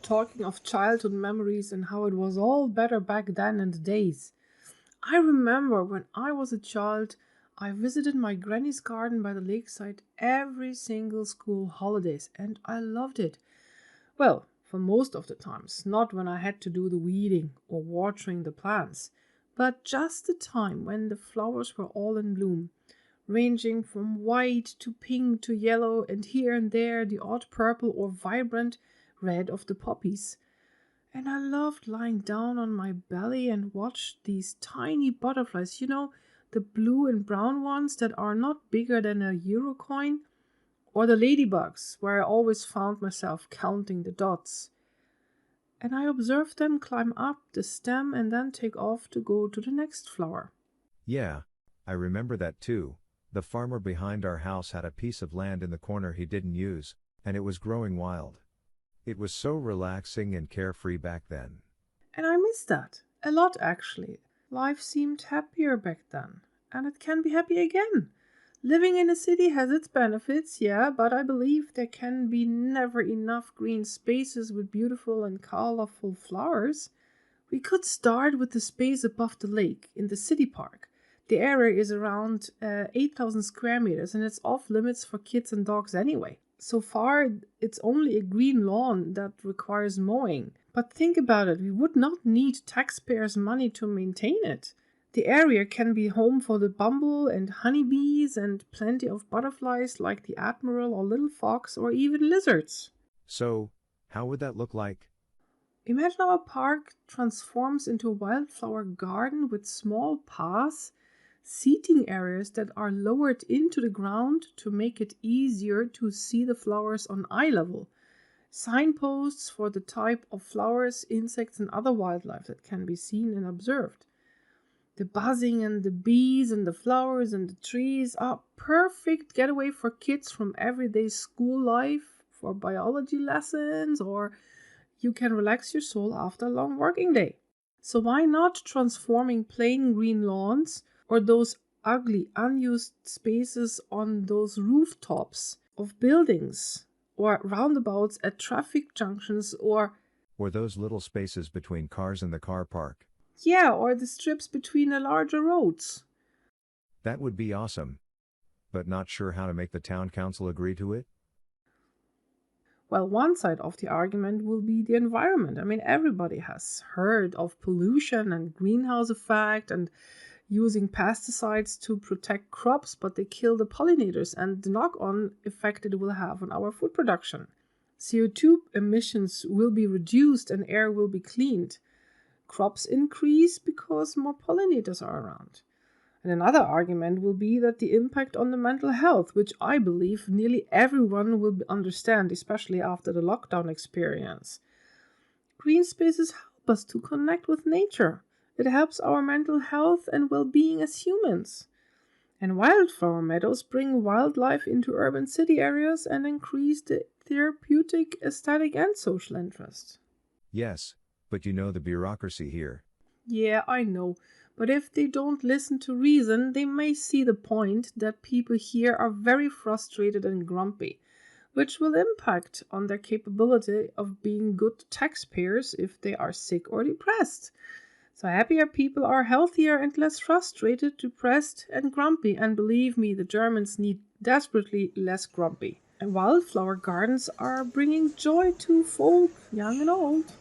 talking of childhood memories and how it was all better back then in the days. I remember when I was a child, I visited my granny's garden by the lakeside every single school holidays, and I loved it. Well, for most of the times, not when I had to do the weeding or watering the plants, but just the time when the flowers were all in bloom, ranging from white to pink to yellow, and here and there the odd purple or vibrant red of the poppies. And I loved lying down on my belly and watch these tiny butterflies, the blue and brown ones that are not bigger than a euro coin, or the ladybugs, where I always found myself counting the dots. And I observed them climb up the stem and then take off to go to the next flower. Yeah, I remember that too. The farmer behind our house had a piece of land in the corner he didn't use, and it was growing wild. It was so relaxing and carefree back then. And I miss that a lot, actually. Life seemed happier back then, and it can be happy again. Living in a city has its benefits, yeah, but I believe there can be never enough green spaces with beautiful and colorful flowers. We could start with the space above the lake in the city park. The area is around 8,000 square meters, and it's off limits for kids and dogs anyway. So far, it's only a green lawn that requires mowing. But think about it, we would not need taxpayers' money to maintain it. The area can be home for the bumble and honeybees and plenty of butterflies like the admiral or little fox or even lizards. So, how would that look like? Imagine our park transforms into a wildflower garden with small paths, seating areas that are lowered into the ground to make it easier to see the flowers on eye level, signposts for the type of flowers, insects, and other wildlife that can be seen and observed. The buzzing and the bees and the flowers and the trees are perfect getaway for kids from everyday school life, for biology lessons, or you can relax your soul after a long working day. So why not transforming plain green lawns or those ugly unused spaces on those rooftops of buildings or roundabouts at traffic junctions or those little spaces between cars in the car park? yeah, or the strips between the larger roads. That would be awesome. But not sure how to make the town council agree to it? Well, one side of the argument will be the environment. I mean, everybody has heard of pollution and greenhouse effect and using pesticides to protect crops, but they kill the pollinators and the knock-on effect it will have on our food production. CO2 emissions will be reduced and air will be cleaned. Crops increase because more pollinators are around. And another argument will be that the impact on the mental health, which I believe nearly everyone will understand, especially after the lockdown experience. Green spaces help us to connect with nature. It helps our mental health and well-being as humans. And wildflower meadows bring wildlife into urban city areas and increase the therapeutic, aesthetic, and social interest. Yes, but you know the bureaucracy here. Yeah, I know. But if they don't listen to reason, they may see the point that people here are very frustrated and grumpy, which will impact on their capability of being good taxpayers if they are sick or depressed. So happier people are healthier and less frustrated, depressed, and grumpy. And believe me, the Germans need desperately less grumpy. And wildflower gardens are bringing joy to folk, young and old.